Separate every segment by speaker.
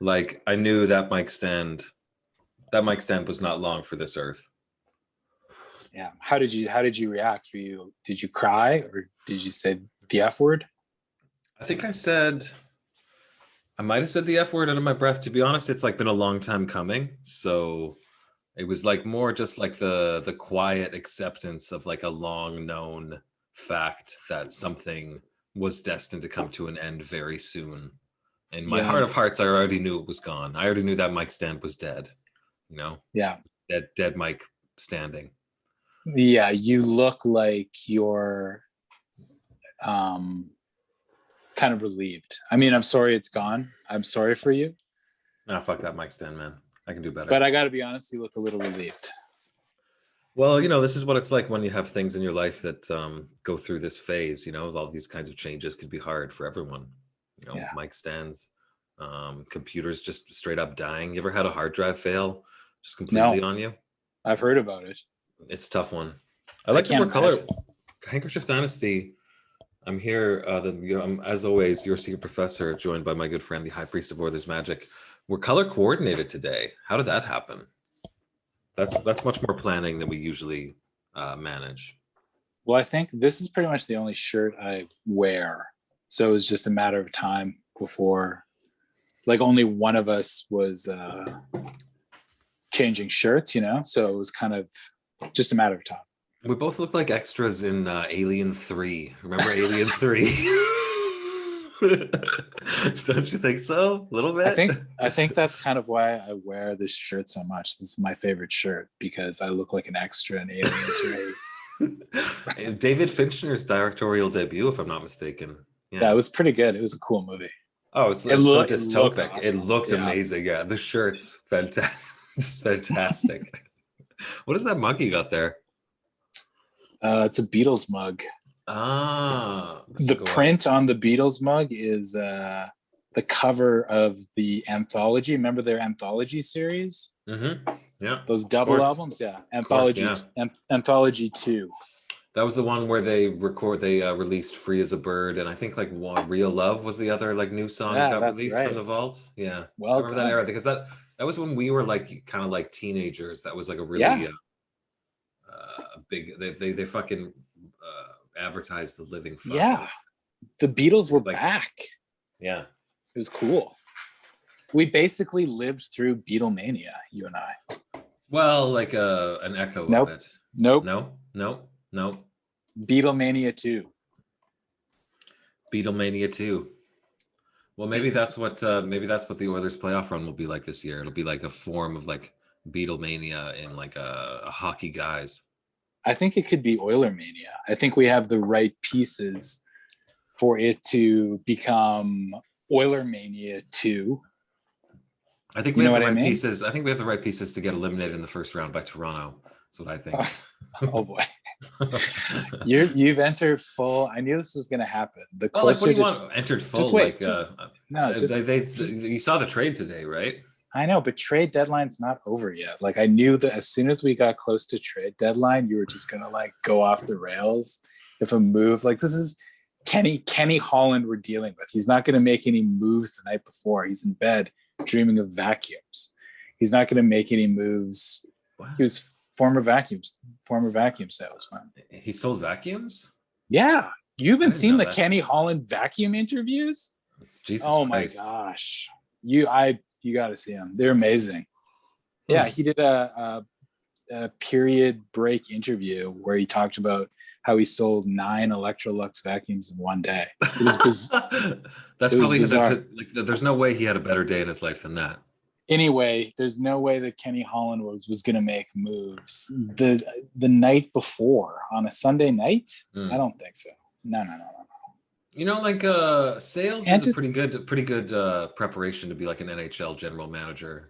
Speaker 1: Like I knew that mic stand was not long for this earth.
Speaker 2: Yeah. How did you react? Did you cry or did you say the F word?
Speaker 1: I think I might have said the F word under my breath. To be honest, it's like been a long time coming. So it was like more just like the quiet acceptance of like a long known fact that something was destined to come to an end very soon. In my
Speaker 2: Yeah.
Speaker 1: heart of hearts, I already knew it was gone. I already knew that mic stand was dead.
Speaker 2: Yeah.
Speaker 1: Dead mic standing.
Speaker 2: Yeah. You look like you're um kind of relieved. I mean, I'm sorry it's gone. I'm sorry for you.
Speaker 1: Ah, fuck that mic stand, man. I can do better.
Speaker 2: But I gotta be honest, you look a little relieved.
Speaker 1: Well, this is what it's like when you have things in your life that go through this phase. All these kinds of changes can be hard for everyone.
Speaker 2: Yeah.
Speaker 1: Mic stands, computers just straight up dying. You ever had a hard drive fail just completely
Speaker 2: No,
Speaker 1: on you?
Speaker 2: I've heard about it.
Speaker 1: It's a tough one. I
Speaker 2: I
Speaker 1: like that
Speaker 2: can't
Speaker 1: we're color
Speaker 2: imagine.
Speaker 1: Handkerchief Dynasty. I'm here. I'm, as always, your secret professor, joined by my good friend, the High Priest of Orther's Magic. We're color coordinated today. How did that happen? That's much more planning than we usually manage.
Speaker 2: Well, I think this is pretty much the only shirt I wear. So it was just a matter of time before, like, only one of us was changing shirts, So it was kind of just a matter of time.
Speaker 1: We both look like extras in Alien 3. Remember Alien 3? Don't you think so? A little bit?
Speaker 2: I think that's kind of why I wear this shirt so much. This is my favorite shirt because I look like an extra in Alien
Speaker 1: 3. David Fincher's directorial debut, if I'm not mistaken.
Speaker 2: Yeah, it was pretty good. It was a cool movie.
Speaker 1: Oh, it's so dystopic.
Speaker 2: Awesome.
Speaker 1: It looked amazing. Yeah, the shirt's fantastic. Just fantastic. What is that mug you got there?
Speaker 2: It's a Beatles mug. The print on the Beatles mug is the cover of the anthology. Remember their anthology series?
Speaker 1: Mm-hmm. Yeah.
Speaker 2: Those double albums? Yeah. Anthology 2.
Speaker 1: That was the one where they released Free as a Bird, and I think like Real Love was the other like new song that got released from the vault. Yeah.
Speaker 2: Well,
Speaker 1: I remember that era because that was when we were like kind of like teenagers. That was like a really big. They fucking advertised the living fuck.
Speaker 2: Yeah. The Beatles were back.
Speaker 1: Yeah.
Speaker 2: It was cool. We basically lived through Beatlemania, you and I.
Speaker 1: Well, like an echo of it.
Speaker 2: Nope.
Speaker 1: No.
Speaker 2: Beatlemania 2.
Speaker 1: Beatlemania 2. Well, maybe that's what the Oilers playoff run will be like this year. It'll be like a form of like Beatlemania in like a hockey guise.
Speaker 2: I think it could be Oiler Mania. I think we have the right pieces for it to become Oiler Mania 2.
Speaker 1: I think we have the right pieces. I think we have the right pieces to get eliminated in the first round by Toronto. That's what I think.
Speaker 2: Oh boy. You've entered full. I knew this was going to happen.
Speaker 1: What do you want? Entered full?
Speaker 2: Just wait.
Speaker 1: You saw the trade today, right?
Speaker 2: I know, but trade deadline's not over yet. Like I knew that as soon as we got close to trade deadline, you were just going to like go off the rails. If a move like this is Kenny Holland we're dealing with. He's not going to make any moves the night before. He's in bed dreaming of vacuums. He's not going to make any moves. Wow. He was former vacuum salesman.
Speaker 1: He sold vacuums?
Speaker 2: Yeah. You haven't seen the Kenny Holland vacuum interviews?
Speaker 1: Jesus
Speaker 2: Christ. My gosh. You got to see them. They're amazing. Yeah, he did a period break interview where he talked about how he sold 9 Electrolux vacuums in one day. It was
Speaker 1: That's probably bizarre. There's no way he had a better day in his life than that.
Speaker 2: Anyway, there's no way that Kenny Holland was going to make moves the night before on a Sunday night. I don't think so. No.
Speaker 1: Sales is a pretty good preparation to be like an NHL general manager.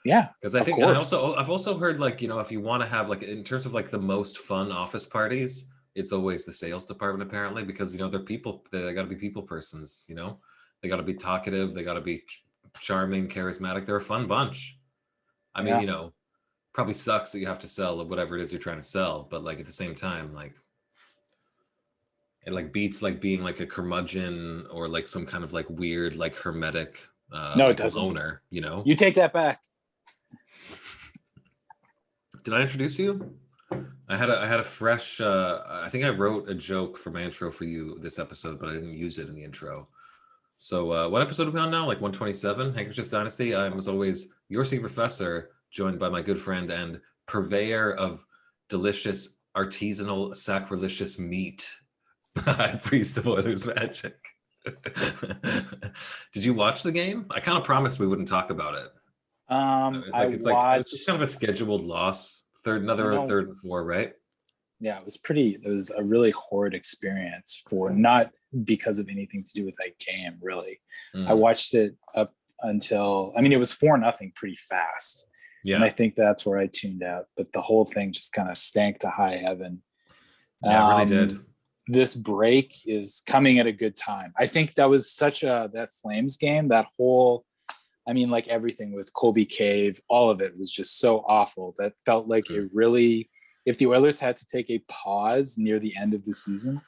Speaker 2: Yeah,
Speaker 1: because I think I've also heard if you want to have in terms of the most fun office parties, it's always the sales department apparently, because they're people. They got to be people persons. They got to be talkative. They got to be charming, charismatic. They're a fun bunch. I mean, probably sucks that you have to sell whatever it is you're trying to sell, but at the same time, it beats being a curmudgeon or some kind of weird hermetic
Speaker 2: No, it
Speaker 1: like
Speaker 2: doesn't.
Speaker 1: loner, you know.
Speaker 2: You take that back.
Speaker 1: Did I introduce you? I had a fresh. I think I wrote a joke for my intro for you this episode, but I didn't use it in the intro. So what episode are we on now? Like 127, Handkerchief Dynasty. I'm as always your secret professor, joined by my good friend and purveyor of delicious artisanal sacrilegious meat, High Priest of Oilers Magic. Did you watch the game? I kind of promised we wouldn't talk about it. It's like it was just kind of a scheduled loss. Third and four, right?
Speaker 2: Yeah, it was a really horrid experience for not because of anything to do with that game, really. I watched it up until, it was 4-0 pretty fast.
Speaker 1: Yeah.
Speaker 2: And I think that's where I tuned out. But the whole thing just kind of stank to high heaven.
Speaker 1: Yeah, it really did.
Speaker 2: This break is coming at a good time. I think that was that Flames game, that whole, like everything with Colby Cave, all of it was just so awful. That felt like it really, if the Oilers had to take a pause near the end of the season,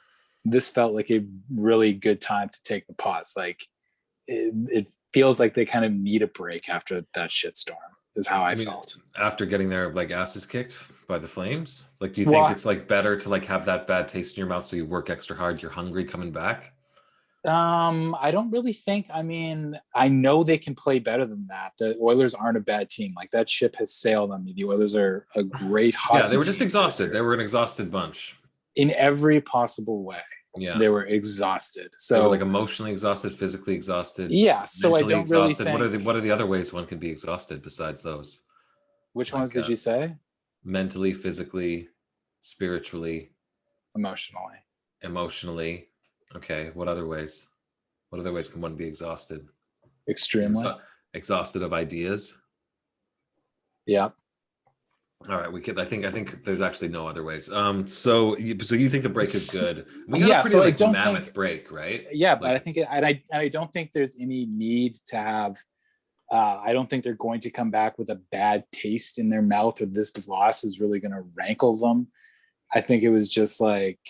Speaker 2: this felt like a really good time to take the pause. Like it feels like they kind of need a break after that shitstorm is how I felt.
Speaker 1: After getting their like asses kicked by the Flames? Like, do you think it's like better to like have that bad taste in your mouth so you work extra hard, you're hungry coming back?
Speaker 2: I don't really think, I know they can play better than that. The Oilers aren't a bad team. Like that ship has sailed on me. The Oilers are a great hockey
Speaker 1: Yeah, they were just exhausted. They were an exhausted bunch.
Speaker 2: In every possible way.
Speaker 1: Yeah.
Speaker 2: They were exhausted. So
Speaker 1: they were like emotionally exhausted, physically exhausted.
Speaker 2: Yeah. So I don't
Speaker 1: exhausted.
Speaker 2: really think...
Speaker 1: What are the other ways one can be exhausted besides those?
Speaker 2: Which ones did you say?
Speaker 1: Mentally, physically, spiritually, emotionally. Okay. What other ways? What other ways can one be exhausted?
Speaker 2: Extremely.
Speaker 1: Exhausted of ideas.
Speaker 2: Yeah.
Speaker 1: All right, I think there's actually no other ways. So you think the break is good? We got a pretty mammoth break, right?
Speaker 2: Yeah, but I think I don't think there's any need to have. I don't think they're going to come back with a bad taste in their mouth, or this loss is really going to rankle them. I think it was just like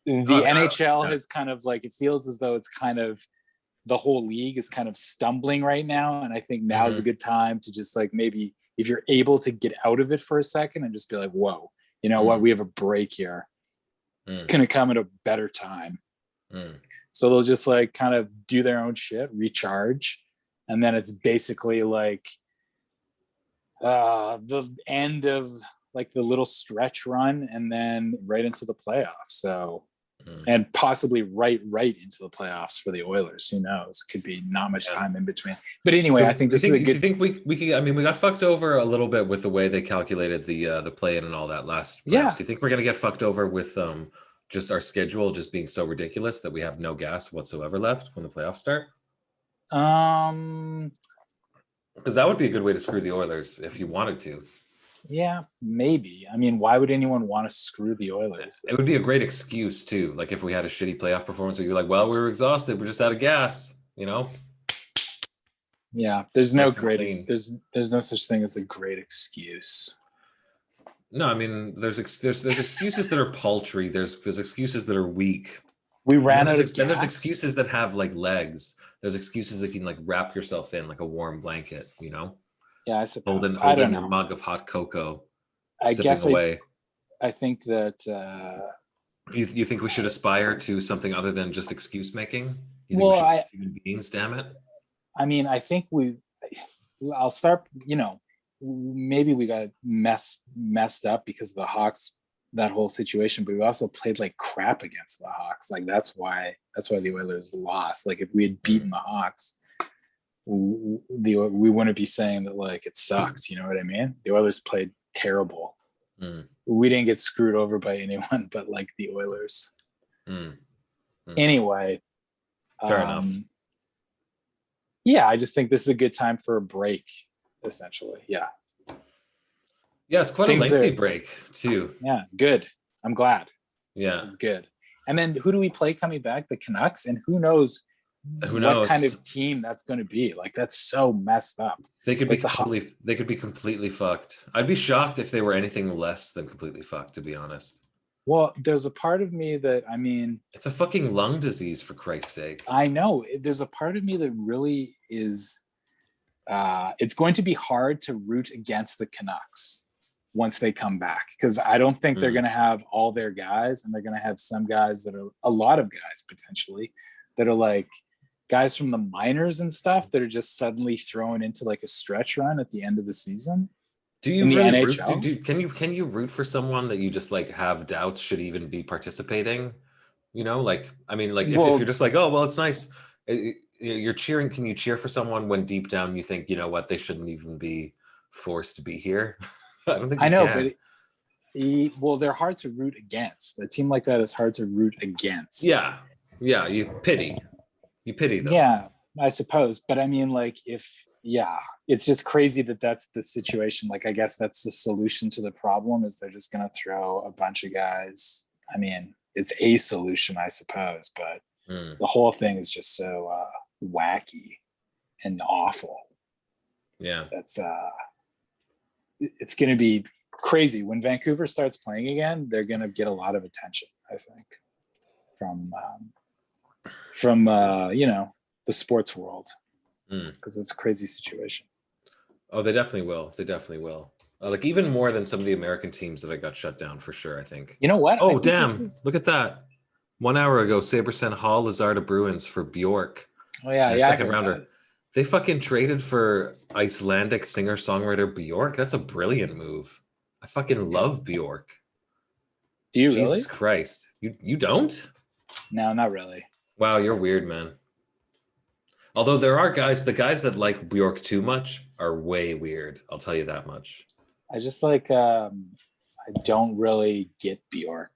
Speaker 2: the NHL has kind of like, it feels as though it's kind of, the whole league is kind of stumbling right now, and I think now is a good time to just like, maybe if you're able to get out of it for a second and just be like, whoa, you know what, we have a break here. It's going to come at a better time. So they'll just like kind of do their own shit, recharge. And then it's basically like the end of like the little stretch run and then right into the playoffs. So, and possibly right into the playoffs for the Oilers. Who knows? Could be not much time in between. But anyway, I think this is a good.
Speaker 1: You think we we got fucked over a little bit with the way they calculated the play-in and all that last playoffs.
Speaker 2: Yeah.
Speaker 1: Do you think we're gonna get fucked over with just our schedule just being so ridiculous that we have no gas whatsoever left when the playoffs start? Because that would be a good way to screw the Oilers if you wanted to.
Speaker 2: Yeah, maybe. Why would anyone want to screw the Oilers?
Speaker 1: It would be a great excuse too. Like if we had a shitty playoff performance, you're like, well, we were exhausted, we're just out of gas, you know?
Speaker 2: Yeah, there's no such thing as a great excuse.
Speaker 1: No, there's excuses that are paltry. There's excuses that are weak.
Speaker 2: We ran out of gas.
Speaker 1: Then there's excuses that have like legs. There's excuses that you can like wrap yourself in like a warm blanket, you know?
Speaker 2: Yeah, I suppose.
Speaker 1: Holding your mug of hot cocoa, sipping away.
Speaker 2: I think that...
Speaker 1: You think we should aspire to something other than just excuse making? You think
Speaker 2: well,
Speaker 1: we should be human beings, damn it?
Speaker 2: I think I'll start, maybe we got messed up because of the Hawks, that whole situation, but we also played like crap against the Hawks. Like that's why the Oilers lost. Like if we had beaten the Hawks, we wouldn't be saying that like it sucked. You know what I mean? The Oilers played terrible. We didn't get screwed over by anyone but like the Oilers. Anyway,
Speaker 1: fair enough.
Speaker 2: Yeah, I just think this is a good time for a break, essentially. Yeah,
Speaker 1: it's quite a lengthy break too.
Speaker 2: Yeah, good. I'm glad.
Speaker 1: Yeah,
Speaker 2: it's good. And then who do we play coming back? The Canucks, and who knows what kind of team that's going to be. Like that's so messed up.
Speaker 1: They could be completely fucked. I'd be shocked if they were anything less than completely fucked, to be honest.
Speaker 2: Well, there's a part of me that, I mean,
Speaker 1: It's a fucking lung disease, for Christ's sake.
Speaker 2: I know there's a part of me that really is, it's going to be hard to root against the Canucks once they come back, because I don't think they're going to have all their guys, and they're going to have some guys that are, a lot of guys potentially, that are like guys from the minors and stuff that are just suddenly thrown into like a stretch run at the end of the season.
Speaker 1: Do you
Speaker 2: in the
Speaker 1: really
Speaker 2: NHL?
Speaker 1: root? Can you root for someone that you just like have doubts should even be participating? You know, like I mean, like if
Speaker 2: Well,
Speaker 1: you're just like, oh well, it's nice. You're cheering. Can you cheer for someone when deep down you think, you know what, they shouldn't even be forced to be here? I don't think
Speaker 2: I
Speaker 1: you
Speaker 2: know,
Speaker 1: can.
Speaker 2: well, they're hard to root against. A team like that is hard to root against.
Speaker 1: Yeah, yeah. You pity them.
Speaker 2: Yeah, I suppose. But I mean, like, it's just crazy that that's the situation. Like, I guess that's the solution to the problem, is they're just going to throw a bunch of guys. I mean, it's a solution, I suppose, but the whole thing is just so wacky and awful.
Speaker 1: Yeah.
Speaker 2: That's it's going to be crazy when Vancouver starts playing again. They're going to get a lot of attention, I think, from the sports world, because it's a crazy situation.
Speaker 1: Oh, they definitely will. They definitely will. Like even more than some of the American teams that I got shut down for sure, I think.
Speaker 2: You know what?
Speaker 1: Oh, damn. Look at that. 1 hour ago, Sabre sent Hall Lazarda Bruins for Bjork.
Speaker 2: Oh, yeah.
Speaker 1: Second rounder. That. They fucking traded for Icelandic singer-songwriter Bjork. That's a brilliant move. I fucking love Bjork.
Speaker 2: Do you
Speaker 1: Jesus Christ. You don't?
Speaker 2: No, not really.
Speaker 1: Wow, you're weird, man. Although there are guys, the guys that like Bjork too much are way weird. I'll tell you that much.
Speaker 2: I just like, I don't really get Bjork.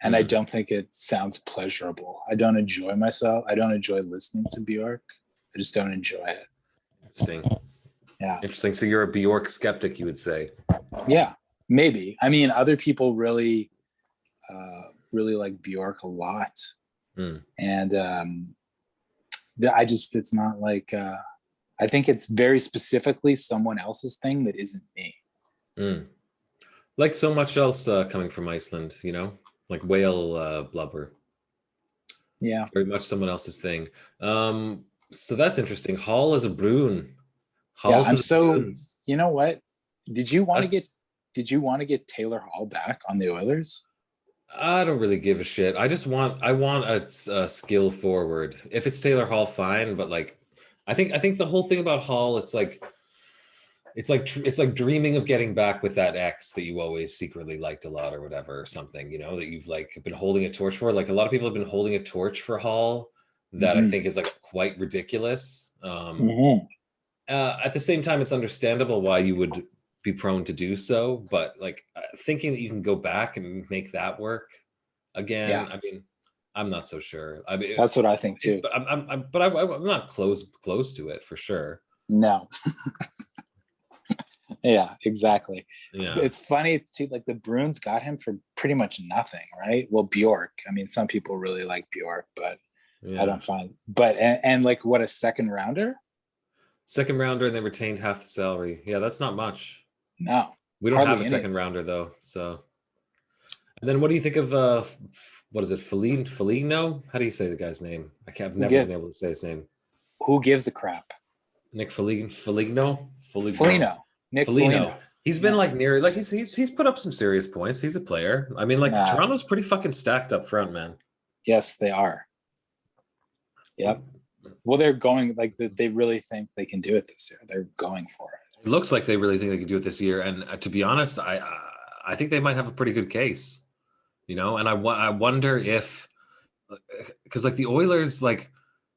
Speaker 2: And I don't think it sounds pleasurable. I don't enjoy myself. I don't enjoy listening to Bjork. I just don't enjoy it.
Speaker 1: Interesting.
Speaker 2: Yeah.
Speaker 1: Interesting. So you're a Bjork skeptic, you would say?
Speaker 2: Yeah, maybe. I mean, other people really like Bjork a lot. And it's not like, I think it's very specifically someone else's thing that isn't me.
Speaker 1: Like so much else coming from Iceland, you know? Like whale blubber.
Speaker 2: Yeah.
Speaker 1: Very much someone else's thing. So that's interesting. Hall is a Bruin.
Speaker 2: Hall you know what? Did you want to get Taylor Hall back on the Oilers?
Speaker 1: I don't really give a shit. I want a skill forward. If it's Taylor Hall, fine. But like, I think the whole thing about Hall, it's like dreaming of getting back with that ex that you always secretly liked a lot or whatever, or something, you know, that you've like been holding a torch for. Like a lot of people have been holding a torch for Hall that I think is like quite ridiculous. At the same time, it's understandable why you would be prone to do so, but like thinking that you can go back and make that work again, I mean, I'm not so sure. I mean,
Speaker 2: that's what I think too.
Speaker 1: But I'm not close to it for sure.
Speaker 2: No. Yeah, exactly.
Speaker 1: Yeah,
Speaker 2: it's funny too. Like the Bruins got him for pretty much nothing, right? Well, Bjork. I mean, some people really like Bjork, but I don't find. But and like what, a second rounder?
Speaker 1: Second rounder, and they retained half the salary. Yeah, that's not much.
Speaker 2: No,
Speaker 1: we don't have a second rounder though. So, and then what do you think of what is it, Foligno? How do you say the guy's name? I've never been able to say his name.
Speaker 2: Who gives a crap?
Speaker 1: Nick Foligno.
Speaker 2: Nick Foligno.
Speaker 1: He's been like near, like he's put up some serious points. He's a player. I mean, like Toronto's pretty fucking stacked up front, man.
Speaker 2: Yes, they are. Yep. Well, they're going, like, they really think they can do it this year. They're going for it.
Speaker 1: It looks like they really think they can do it this year. And to be honest, I think they might have a pretty good case, you know. And I wonder if, because like the Oilers, like,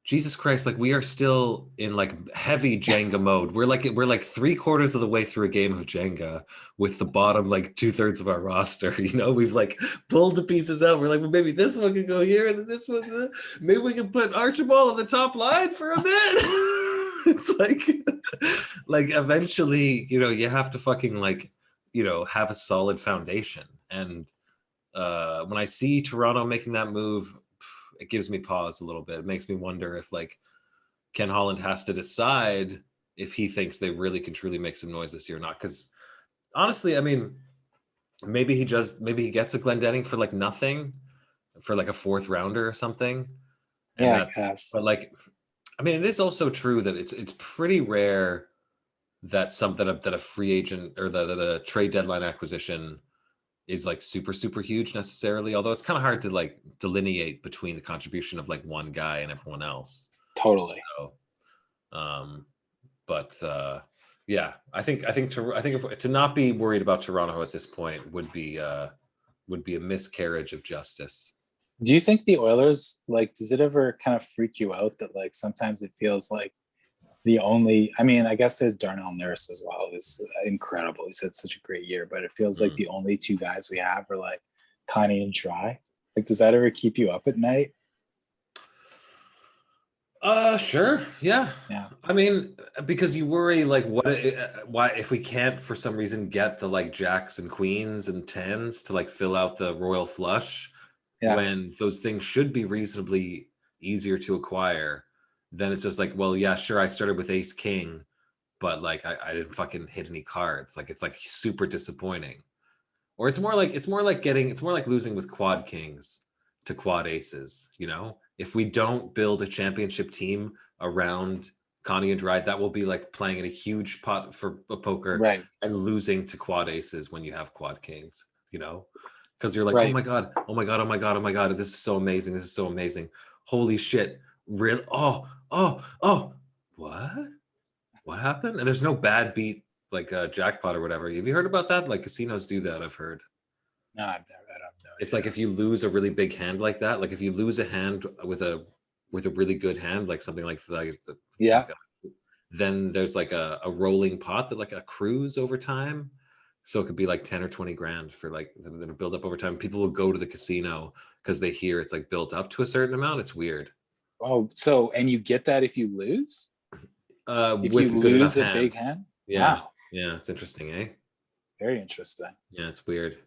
Speaker 1: Jesus Christ, like we are still in like heavy Jenga mode. We're like 3/4 of the way through a game of Jenga with the bottom like 2/3 of our roster. You know, we've like pulled the pieces out. We're like, well, maybe this one can go here, and then this one. Maybe we can put Archibald on the top line for a bit. It's like eventually, you know, you have to fucking like, you know, have a solid foundation. And when I see Toronto making that move, it gives me pause a little bit. It makes me wonder if like Ken Holland has to decide if he thinks they really can truly make some noise this year or not. Because honestly, I mean, maybe he gets a Glendenning for like nothing, for like a fourth rounder or something. And
Speaker 2: Yeah, I
Speaker 1: that's,
Speaker 2: guess.
Speaker 1: but like, I mean, it is also true that it's pretty rare that that a free agent or the trade deadline acquisition is like super super huge necessarily. Although it's kind of hard to like delineate between the contribution of like one guy and everyone else.
Speaker 2: Totally.
Speaker 1: So, um, but yeah, I think if, to not be worried about Toronto at this point would be a miscarriage of justice.
Speaker 2: Do you think the Oilers, like, does it ever kind of freak you out that like sometimes it feels like the only, I mean, I guess there's Darnell Nurse as well, who's incredible. He's had such a great year, but it feels like
Speaker 1: Mm.
Speaker 2: the only two guys we have are like Connie and Try. Like, does that ever keep you up at night?
Speaker 1: Sure. Yeah.
Speaker 2: Yeah.
Speaker 1: I mean, because you worry like why if we can't for some reason get the like jacks and queens and tens to like fill out the royal flush
Speaker 2: Yeah.
Speaker 1: when those things should be reasonably easier to acquire, then it's just like, well, yeah, sure, I started with ace king, but like I didn't fucking hit any cards. Like it's like super disappointing. Or it's more like losing with quad kings to quad aces, you know? If we don't build a championship team around Connie and Dry, that will be like playing in a huge pot for a poker
Speaker 2: Right.
Speaker 1: and losing to quad aces when you have quad kings, you know? Because you're like, oh
Speaker 2: Right.
Speaker 1: my God, oh my God, oh my God, oh my God, this is so amazing. This is so amazing. Holy shit. Real oh, what? What happened? And there's no bad beat like a jackpot or whatever. Have you heard about that? Like casinos do that, I've heard.
Speaker 2: No, I don't know.
Speaker 1: It's like if you lose a really big hand like that, like if you lose a hand with a really good hand, like something
Speaker 2: Yeah.
Speaker 1: like a, then there's like a rolling pot that like accrues over time. So it could be like 10 or 20 grand for like that'll build up over time. People will go to the casino because they hear it's like built up to a certain amount. It's weird.
Speaker 2: Oh, so, and you get that if you lose? If you
Speaker 1: With a good enough
Speaker 2: lose a big
Speaker 1: hand.
Speaker 2: hand?
Speaker 1: Yeah.
Speaker 2: Wow.
Speaker 1: Yeah. It's interesting, eh?
Speaker 2: Very interesting.
Speaker 1: Yeah, it's weird.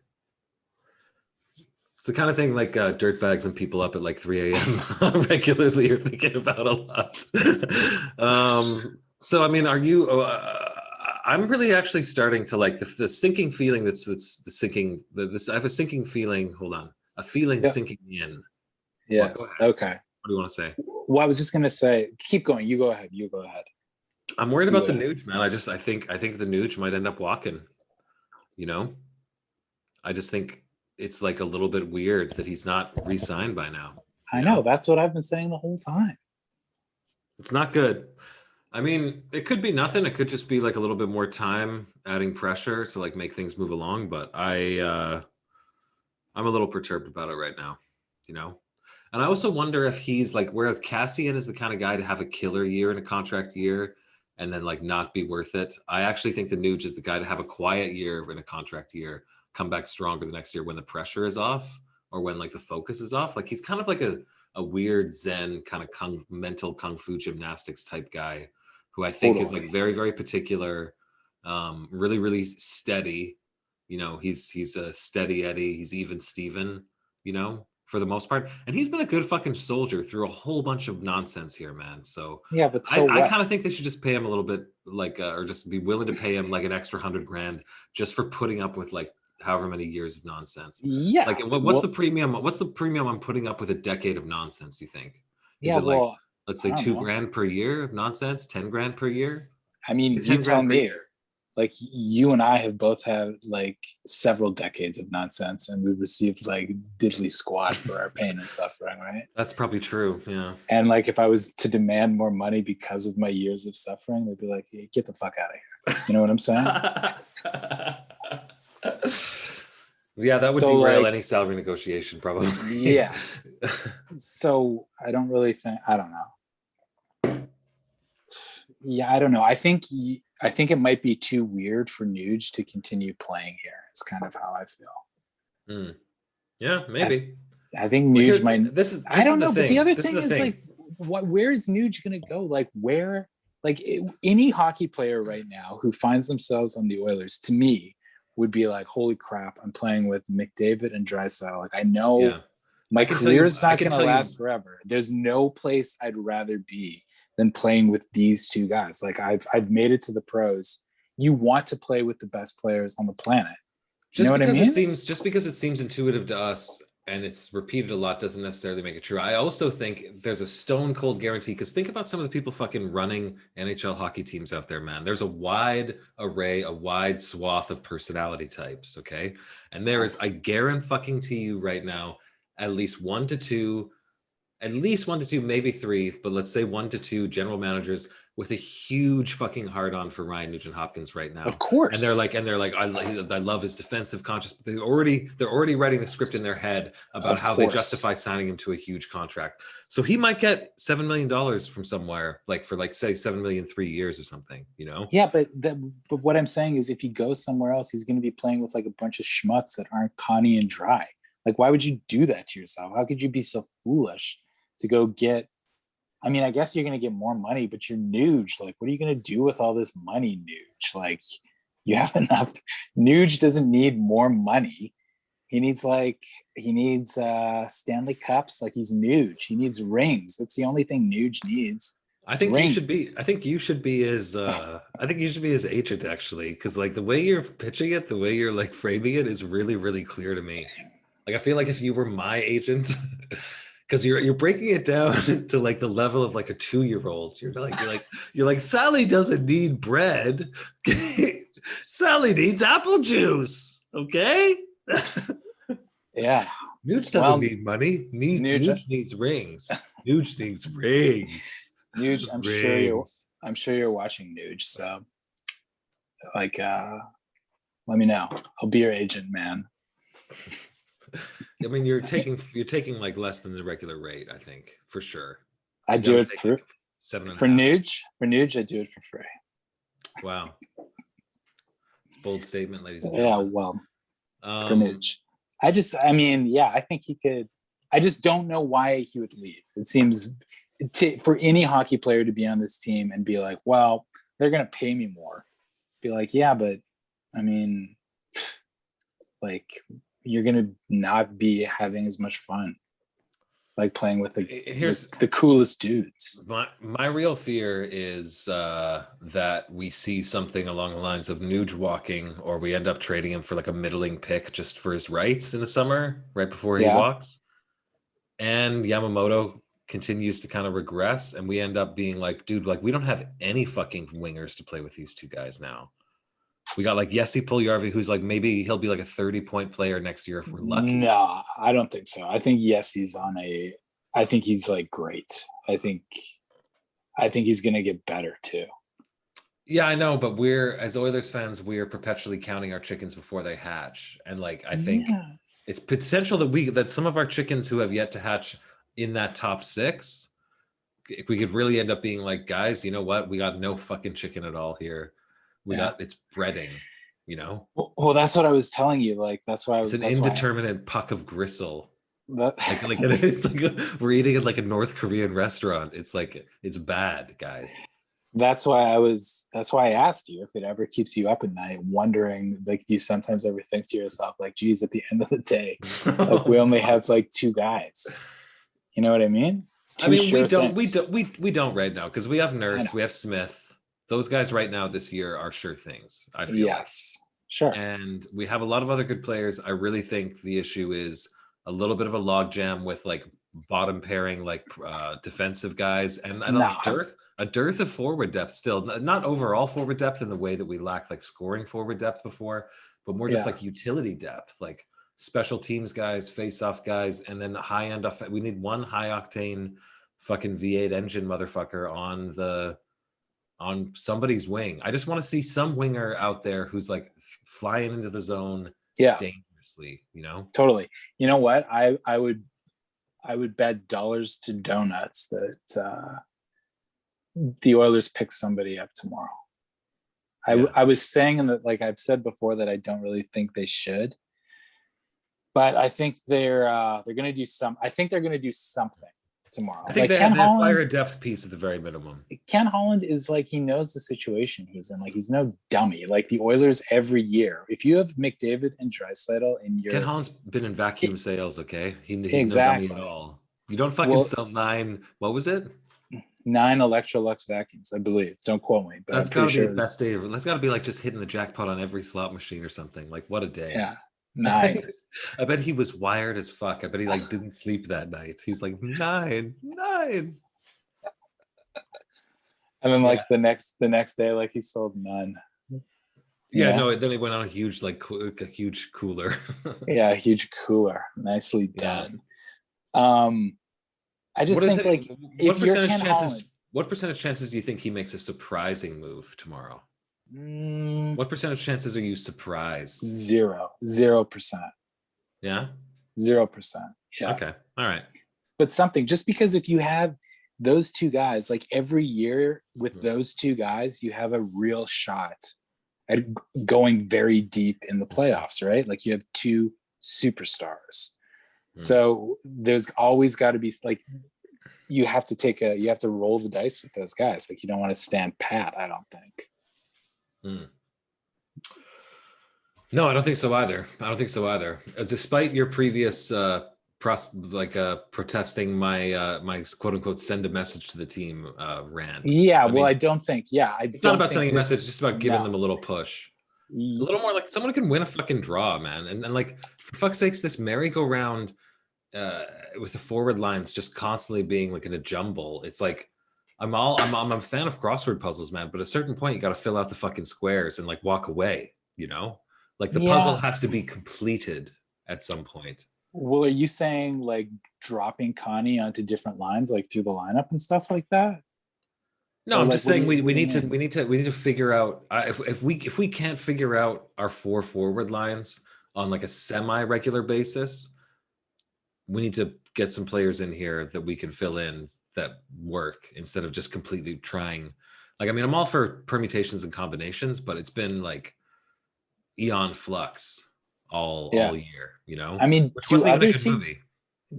Speaker 1: It's the kind of thing like dirtbags and people up at like 3 a.m. regularly are thinking about a lot. So, I mean, are you? I'm really actually starting to like the sinking feeling that's the sinking. This I have a sinking feeling. Hold on, a feeling
Speaker 2: Yeah.
Speaker 1: sinking in. What? Go
Speaker 2: Yes.
Speaker 1: ahead.
Speaker 2: Okay.
Speaker 1: What do you want to say?
Speaker 2: Well, I was just gonna say, keep going. You go ahead. You go ahead.
Speaker 1: I'm worried
Speaker 2: You
Speaker 1: about
Speaker 2: go
Speaker 1: the
Speaker 2: ahead.
Speaker 1: Nuge, man. I think the Nuge might end up walking. You know, I just think it's like a little bit weird that he's not re-signed by now.
Speaker 2: I
Speaker 1: You
Speaker 2: know.
Speaker 1: know?
Speaker 2: That's what I've been saying the whole time.
Speaker 1: It's not good. I mean, it could be nothing. It could just be like a little bit more time adding pressure to like make things move along. But I'm a little perturbed about it right now, you know? And I also wonder if he's like, whereas Cassian is the kind of guy to have a killer year in a contract year and then like not be worth it. I actually think the Nuge is the guy to have a quiet year in a contract year, come back stronger the next year when the pressure is off or when like the focus is off. Like he's kind of like a weird Zen kind of mental kung fu gymnastics type guy who I think is
Speaker 2: Totally.
Speaker 1: like very, very particular, really, really steady. You know, he's a steady Eddie. He's even Steven, you know, for the most part. And he's been a good fucking soldier through a whole bunch of nonsense here, man. So
Speaker 2: Yeah, but so
Speaker 1: I
Speaker 2: what?
Speaker 1: kind of think they should just pay him a little bit, like, or just be willing to pay him like an extra 100 grand just for putting up with like however many years of nonsense.
Speaker 2: Yeah.
Speaker 1: Like, what's the
Speaker 2: Well,
Speaker 1: premium? What's the premium I'm putting up with a decade of nonsense? You think? Is
Speaker 2: yeah.
Speaker 1: it like,
Speaker 2: Well,
Speaker 1: let's
Speaker 2: I
Speaker 1: say
Speaker 2: don't
Speaker 1: two
Speaker 2: know.
Speaker 1: grand per year of nonsense, 10 grand per year?
Speaker 2: I
Speaker 1: Say
Speaker 2: mean, you
Speaker 1: 10
Speaker 2: tell
Speaker 1: grand per
Speaker 2: me.
Speaker 1: year.
Speaker 2: Like you and I have both had like several decades of nonsense, and we've received like diddly squat for our pain and suffering, right?
Speaker 1: That's probably true. Yeah.
Speaker 2: And like, if I was to demand more money because of my years of suffering, they'd be like, hey, "Get the fuck out of here." You know what I'm saying?
Speaker 1: Yeah, that would
Speaker 2: So
Speaker 1: derail
Speaker 2: like,
Speaker 1: any salary negotiation, probably.
Speaker 2: yeah. So I don't really think. I don't know. Yeah, I don't know. I think it might be too weird for Nuge to continue playing here. It's kind of how I feel.
Speaker 1: Hmm. Yeah,
Speaker 2: I,
Speaker 1: maybe.
Speaker 2: I think
Speaker 1: But
Speaker 2: Nuge
Speaker 1: here,
Speaker 2: might. I
Speaker 1: this is
Speaker 2: don't
Speaker 1: the
Speaker 2: know, but the
Speaker 1: thing.
Speaker 2: other
Speaker 1: This is
Speaker 2: thing
Speaker 1: the
Speaker 2: is
Speaker 1: thing.
Speaker 2: like, where is Nuge gonna go? Like, where? Like any hockey player right now who finds themselves on the Oilers, to me, would be like, "Holy crap! I'm playing with McDavid and Draisaitl. Like, I know
Speaker 1: Yeah,
Speaker 2: my career's
Speaker 1: I
Speaker 2: not
Speaker 1: can
Speaker 2: gonna
Speaker 1: tell you.
Speaker 2: last forever. There's no place I'd rather be than playing with these two guys. Like, I've made it to the pros. You want to play with the best players on the planet, You know what I mean?
Speaker 1: Just because it seems intuitive to us and it's repeated a lot doesn't necessarily make it true. I also think there's a stone cold guarantee, because think about some of the people fucking running NHL hockey teams out there, man. There's a wide array, a wide swath of personality types, okay? And there is, I guarantee you right now, at least one to two, maybe three, but let's say one to two general managers with a huge fucking hard on for Ryan Nugent Hopkins right now.
Speaker 2: Of course.
Speaker 1: And they're like, I love his defensive conscious, but they're already writing the script in their head about how they justify signing him to a huge contract. So he might get $7 million from somewhere, like for like say 7 million 3 years or something, you know?
Speaker 2: Yeah, but what I'm saying is, if he goes somewhere else, he's going to be playing with like a bunch of schmucks that aren't Connie and Dry. Like, why would you do that to yourself? How could you be so foolish to go get? I mean, I guess you're going to get more money, but you're Nuge. Like, what are you going to do with all this money, Nuge? Like, you have enough. Nuge doesn't need more money. He needs Stanley Cups. Like, he's Nuge. He needs rings. That's the only thing Nuge needs.
Speaker 1: I think you should be his agent, actually, because like the way you're pitching it, the way you're like framing it is really, really clear to me. Like, I feel like if you were my agent, because you're breaking it down to like the level of like a 2-year-old. You're like Sally doesn't need bread. Sally needs apple juice. Okay.
Speaker 2: Yeah.
Speaker 1: Nuge doesn't need money. Nuge needs rings. Nuge needs rings.
Speaker 2: Nuge, I'm sure you're watching Nuge. So, like, let me know. I'll be your agent, man.
Speaker 1: I mean, you're taking like less than the regular rate, I think, for sure.
Speaker 2: I do it for Nuge. For Nuge, I do it for free.
Speaker 1: Wow. It's a bold statement, ladies and gentlemen.
Speaker 2: Yeah, well, for Nuge. I think he could. I just don't know why he would leave. It seems for any hockey player to be on this team and be like, well, they're going to pay me more. Be like, yeah, but I mean, like, you're going to not be having as much fun, like playing with the coolest dudes.
Speaker 1: My real fear is that we see something along the lines of Nuge walking, or we end up trading him for like a middling pick just for his rights in the summer, right before he walks. And Yamamoto continues to kind of regress, and we end up being like, dude, like we don't have any fucking wingers to play with these two guys now. We got like Jesse Puljujarvi, who's like, maybe he'll be like a 30-point player next year if we're lucky.
Speaker 2: No, I don't think so. I think Jesse's I think he's like great. I think he's going to get better too.
Speaker 1: Yeah, I know, but as Oilers fans, we're perpetually counting our chickens before they hatch. And like, I think it's potential that some of our chickens who have yet to hatch in that top 6, we could really end up being like, guys, you know what? We got no fucking chicken at all here. It's breading, you know?
Speaker 2: Well, that's what I was telling you. Like, that's why
Speaker 1: it's an indeterminate puck of gristle. It's like we're eating at like a North Korean restaurant. It's like, it's bad, guys.
Speaker 2: That's why I asked you if it ever keeps you up at night, wondering, like, do you sometimes ever think to yourself, like, geez, at the end of the day, like, we only have like 2 guys. You know what I mean?
Speaker 1: We don't right now, because we have Nurse, we have Smith. Those guys right now this year are sure things, I feel.
Speaker 2: Yes, sure.
Speaker 1: And we have a lot of other good players. I really think the issue is a little bit of a logjam with like bottom pairing, like defensive guys, and a dearth of forward depth still. Not overall forward depth in the way that we lacked like scoring forward depth before, but more just like utility depth, like special teams guys, face-off guys, and then high-end we need one high-octane fucking V8 engine motherfucker on somebody's wing. I just want to see some winger out there who's like flying into the zone dangerously, you know?
Speaker 2: Totally. You know what? I would bet dollars to donuts that the Oilers pick somebody up tomorrow. I was saying that, like I've said before, that I don't really think they should, but I think they're going to do they're going to do something tomorrow.
Speaker 1: I think they acquire a depth piece at the very minimum.
Speaker 2: Ken Holland is like, he knows the situation he's in. Like, he's no dummy. Like the Oilers every year, if you have McDavid and Draisaitl in your...
Speaker 1: Ken Holland's been in vacuum sales, okay? He's no dummy at all. You don't fucking sell 9... What was it?
Speaker 2: 9 Electrolux vacuums, I believe. Don't quote me, but
Speaker 1: That's
Speaker 2: I'm
Speaker 1: got
Speaker 2: pretty
Speaker 1: to be
Speaker 2: sure.
Speaker 1: the best day. That's got to be like just hitting the jackpot on every slot machine or something. Like what a day.
Speaker 2: Yeah, 9.
Speaker 1: I bet he was wired as fuck. I bet he like didn't sleep that night. He's like 9, 9.
Speaker 2: And then
Speaker 1: Yeah.
Speaker 2: like the next day, like he sold none.
Speaker 1: Yeah,
Speaker 2: Yeah.
Speaker 1: no, then he went on a huge a huge cooler.
Speaker 2: Yeah, a huge cooler. Nicely
Speaker 1: Yeah.
Speaker 2: done. I just
Speaker 1: What is
Speaker 2: think
Speaker 1: it?
Speaker 2: like
Speaker 1: What
Speaker 2: if you're
Speaker 1: percentage
Speaker 2: Ken
Speaker 1: chances?
Speaker 2: Holland,
Speaker 1: What percentage chances do you think he makes a surprising move tomorrow?
Speaker 2: mm,
Speaker 1: What percentage chances are you surprised?
Speaker 2: 0%.
Speaker 1: Yeah.
Speaker 2: 0%. Yeah.
Speaker 1: Okay. All right.
Speaker 2: But something, just because if you have those two guys, like every year with those two guys, you have a real shot at going very deep in the playoffs, right? Like you have two superstars. So there's always got to be like you have to roll the dice with those guys. Like you don't want to stand pat, I don't think.
Speaker 1: No, I don't think so either. Despite your previous protesting my quote unquote send a message to the team rant.
Speaker 2: Yeah,
Speaker 1: I mean,
Speaker 2: I don't think. Yeah,
Speaker 1: it's not about sending a message. It's just about giving them a little push. A
Speaker 2: No.
Speaker 1: little more like someone can win a fucking draw, man. And like for fuck's sakes, this merry-go-round with the forward lines just constantly being like in a jumble. It's like I'm a fan of crossword puzzles, man. But at a certain point, you got to fill out the fucking squares and like walk away. You know, like the puzzle has to be completed at some point.
Speaker 2: Well, are you saying like dropping Connie onto different lines, like through the lineup and stuff like that?
Speaker 1: No,
Speaker 2: Or
Speaker 1: I'm
Speaker 2: like,
Speaker 1: just saying we need to figure out if we can't figure out our 4 forward lines on like a semi-regular basis, we need to get some players in here that we can fill in that work instead of just completely trying. Like, I mean, I'm all for permutations and combinations, but it's been like eon flux all year, you know?
Speaker 2: I mean,
Speaker 1: which wasn't even a good movie.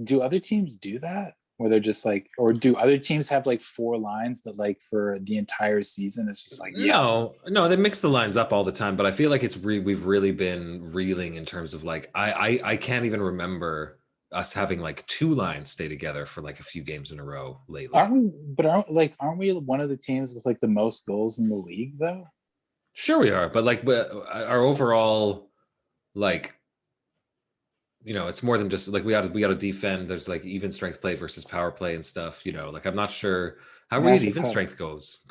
Speaker 2: Do other teams do that? Where they're just like, or do other teams have like 4 lines that like for the entire season it's just like
Speaker 1: no, they mix the lines up all the time, but I feel like we've really been reeling in terms of like I can't even remember us having like 2 lines stay together for like a few games in a row lately.
Speaker 2: Aren't we one of the teams with like the most goals in the league though?
Speaker 1: Sure we are, but like our overall like, you know, it's more than just like we got to defend. There's like even strength play versus power play and stuff, you know. Like I'm not sure how we had even strength goals.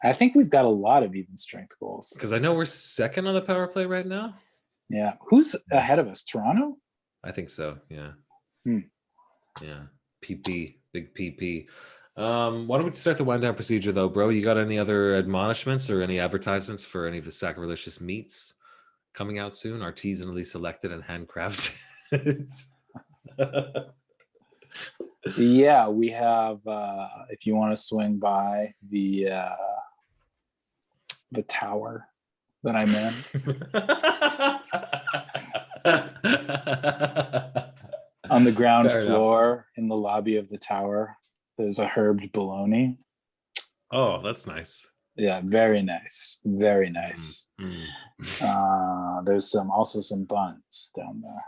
Speaker 2: I think we've got a lot of even strength goals.
Speaker 1: Because I know we're second on the power play right now.
Speaker 2: Yeah. Who's ahead of us? Toronto?
Speaker 1: I think so. Yeah. Yeah. PP, big PP. Why don't we start the wind down procedure though, bro? You got any other admonishments or any advertisements for any of the sacrilegious meats coming out soon? Artisanally selected and handcrafted.
Speaker 2: Yeah, we have if you want to swing by the tower that I'm in. On the ground floor in the lobby of the tower, there's a herbed bologna.
Speaker 1: Oh, that's nice.
Speaker 2: Yeah, very nice. Very nice. There's also some buns down there.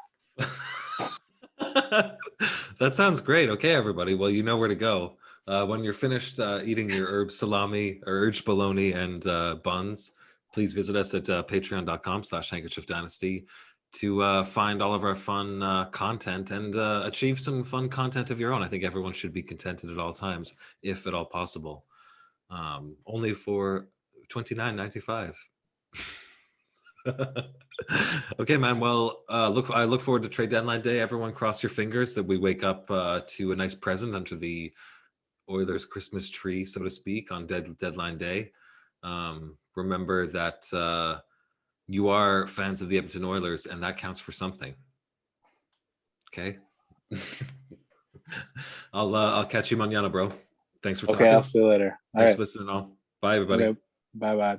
Speaker 1: That sounds great. Okay, everybody. Well, you know where to go. When you're finished eating your herb salami or urge bologna and buns, please visit us at patreon.com/handkerchief dynasty to find all of our fun content and achieve some fun content of your own. I think everyone should be contented at all times, if at all possible. Only for $29.95. Okay, man. Well, I look forward to trade deadline day. Everyone cross your fingers that we wake up to a nice present under the Oilers Christmas tree, so to speak, on deadline day. Remember that you are fans of the Edmonton Oilers, and that counts for something. Okay. I'll catch you mañana, bro. Thanks for talking.
Speaker 2: Okay, I'll see you later.
Speaker 1: Thanks for listening all. Bye, everybody.
Speaker 2: Okay. Bye.